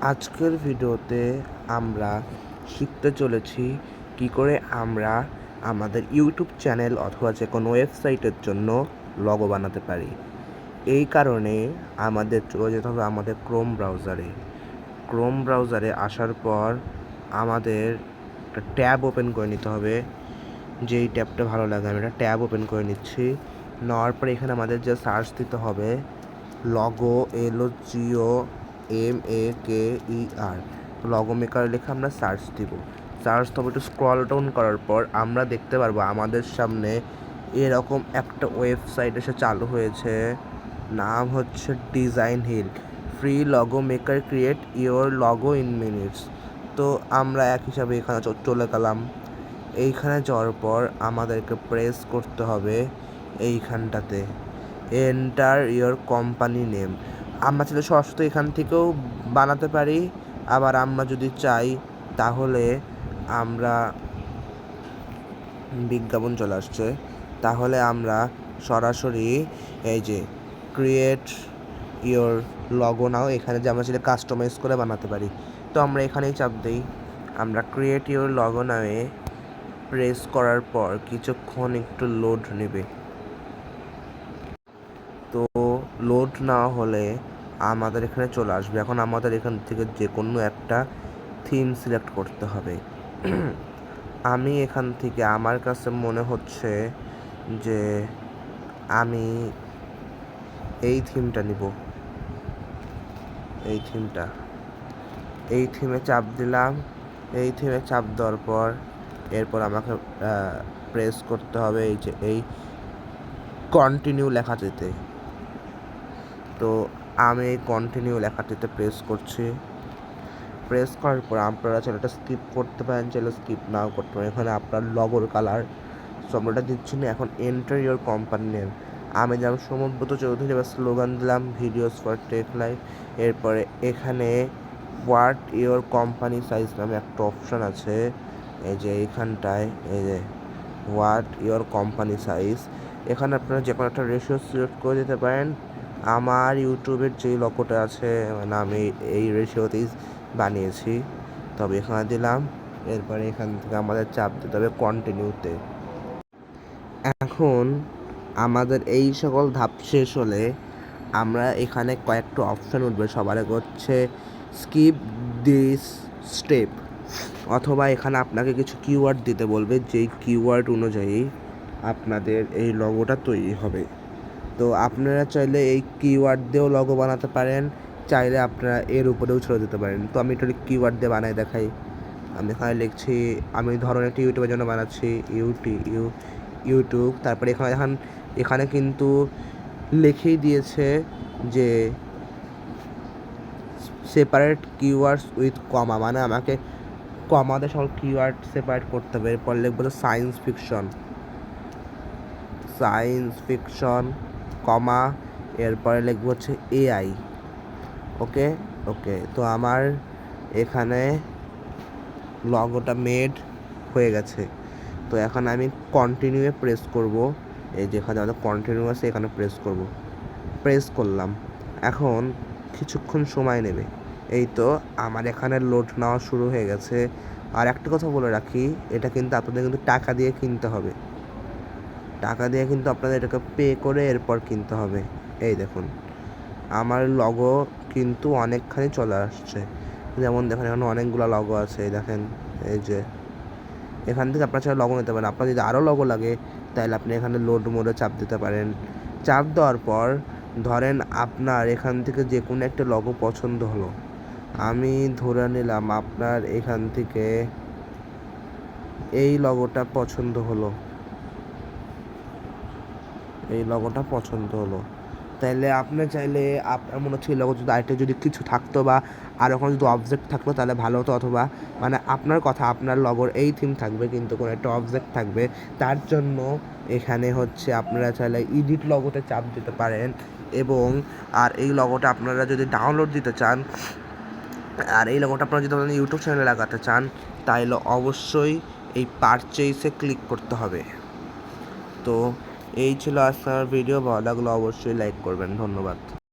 আজকের ভিডিওতে আমরা শিখতে চলেছি কি করে আমরা আমাদের ইউটিউব চ্যানেল অথবা যে কোনো ওয়েবসাইটের জন্য লগো বানাতে পারি। এই কারণে আমাদের চলে যেতে হবে আমাদের ক্রোম ব্রাউজারে আসার পর আমাদের একটা ট্যাব ওপেন করে নিতে হবে। যেই ট্যাবটা ভালো লাগে আমি একটা ট্যাব ওপেন করে নিচ্ছি। নেওয়ার পরে এখানে আমাদের যে সার্চ দিতে হবে লগো LOGOMAKER লগো মেকার লিখে আমরা সার্চ দিব। সার্চ তবে একটু স্ক্রল ডাউন করার পর আমরা দেখতে পারবো আমাদের সামনে এরকম একটা ওয়েবসাইট এসে চালু হয়েছে, নাম হচ্ছে design hill free logo maker create your logo in minutes. তো আমরা এক হিসাবে এখানে চলে গেলাম। এইখানে যাওয়ার পর আমাদেরকে প্রেস করতে হবে এইখানটাতে এন্টার ইওর কোম্পানি নেম। আমরা চাইলে সরাসরি এখান থেকেও বানাতে পারি, আবার আমরা যদি চাই তাহলে আমরা বিজ্ঞাপন চলে আসছে, তাহলে আমরা সরাসরি এই যে ক্রিয়েট ইওর লগো নাও এখানে যে আমরা চাইলে কাস্টমাইজ করে বানাতে পারি। তো আমরা এখানেই চাপ দিই, আমরা ক্রিয়েট ইওর লগো নামে প্রেস করার পর কিছুক্ষণ একটু লোড নেবে। তো লোড না হলে আমাদের এখানে চলে আসবে। এখন আমাদের এখান থেকে যে কোনো একটা থিম সিলেক্ট করতে হবে। আমি এখান থেকে আমার কাছে মনে হচ্ছে যে আমি এই থিমটা নিব, এই থিমে চাপ দিলাম। এই থিমে চাপ দেওয়ার পর এরপর আমাকে প্রেস করতে হবে এই যে এই কন্টিনিউ লেখাটিতে। তো আমি এই কন্টিনিউ লেখাটিতে প্রেস করছি। প্রেস করার পর আপনারা চ্যানেলটা স্কিপ করতে পারেন, চ্যানেল স্কিপ নাও করতে পারেন। এখানে আপনার লগোর কালার আমরা দিচ্ছি না। এখন এন্টার ইওর কোম্পানি নেম। আমি যেমন সমব্রত চৌধুরী বা স্লোগান দিলাম ভিডিওস ফর টেক লাইফ। এরপরে এখানে হোয়াট ইওর কোম্পানি সাইজ নামে একটা অপশান আছে, এই যে এইখানটায় এই যে হোয়াট ইওর কোম্পানি সাইজ। এখানে আপনারা যে কোনো একটা রেশিও সিলেক্ট করে দিতে পারেন। আমার ইউটিউবের যেই লগোটা আছে মানে আমি এই রেশিওতেই বানিয়েছি, তবে এখানে দিলাম। এরপরে এখান থেকে আমাদের চাপ দিতে হবে কন্টিনিউতে। এখন আমাদের এই সকল ধাপ শেষ হলে আমরা এখানে কয়েকটা অপশান উঠবে। সবার আগে হচ্ছে স্কিপ দিস স্টেপ, অথবা এখানে আপনাকে কিছু কিওয়ার্ড দিতে বলবে, যেই কিওয়ার্ড অনুযায়ী আপনাদের এই লগোটা তৈরি হবে। তো আপনারা চাইলে এই কিওয়ার্ড দিয়েও লগো বানাতে পারেন, চাইলে আপনারা এর উপরেও ছেড়ে দিতে পারেন। তো আমি এটা কিওয়ার্ড দিয়ে বানাই দেখাই। আমি এখানে লিখছি, আমি ধরনের একটি ইউটিউবের জন্য বানাচ্ছি ইউটিউব। তারপরে এখানে কিন্তু লিখেই দিয়েছে যে সেপারেট কিওয়ার্ডস উইথ কমা, মানে আমাকে কমাতে সকল কিওয়ার্ড সেপারেট করতে হবে। এরপর লিখবো তো সায়েন্স ফিকশন কমা, এরপরে লিখবো হচ্ছে AI। ওকে। তো আমার এখানে লগোটা মেড হয়ে গেছে। তো এখন আমি কন্টিনিউয়ে প্রেস করব। এই যেখানে আমাদের কন্টিনিউ আছে এখানে প্রেস করলাম। এখন কিছুক্ষণ সময় নেবে। এই তো আমার এখানে লোড নেওয়া শুরু হয়ে গেছে। আর একটা কথা বলে রাখি, এটা কিন্তু আপনাদের কিন্তু টাকা দিয়ে কিনতে হবে। টাকা দিয়ে কিন্তু আপনাদের এটাকে পে করে এরপর কিনতে হবে। এই দেখুন আমার লগো কিন্তু অনেকখানি চলে আসছে। যেমন দেখেন এখানে অনেকগুলো লগো আছে, দেখেন এই যে এখান থেকে আপনার চাইলে লগো নিতে পারেন। আপনার যদি আরও লগো লাগে তাহলে আপনি এখানে লোড মোডে চাপ দিতে পারেন। চাপ দেওয়ার পর ধরেন আপনার এখান থেকে যে কোনো একটা লগো পছন্দ হলো, আমি ধরে নিলাম আপনার এখান থেকে এই লগোটা পছন্দ হলো, তাহলে আপনি চাইলে আপনার মনে হচ্ছে এই লগো যদি আরেকটা যদি কিছু থাকতো বা আর ওখানে যদি অবজেক্ট থাকতো তাহলে ভালো হতো, অথবা মানে আপনার কথা আপনার লগোর এই থিম থাকবে কিন্তু কোনো একটা অবজেক্ট থাকবে, তার জন্য এখানে হচ্ছে আপনারা চাইলে এডিট লগোতে চাপ দিতে পারেন। এবং আর এই লগোটা আপনারা যদি ডাউনলোড দিতে চান, আর এই লগোটা আপনারা যদি আপনাদের ইউটিউব চ্যানেলে লাগাতে চান, তাহলে অবশ্যই এই পারচেজে ক্লিক করতে হবে। তো এই ছিল আজকের ভিডিও। ভালো লাগলো অবশ্যই লাইক করবেন। ধন্যবাদ।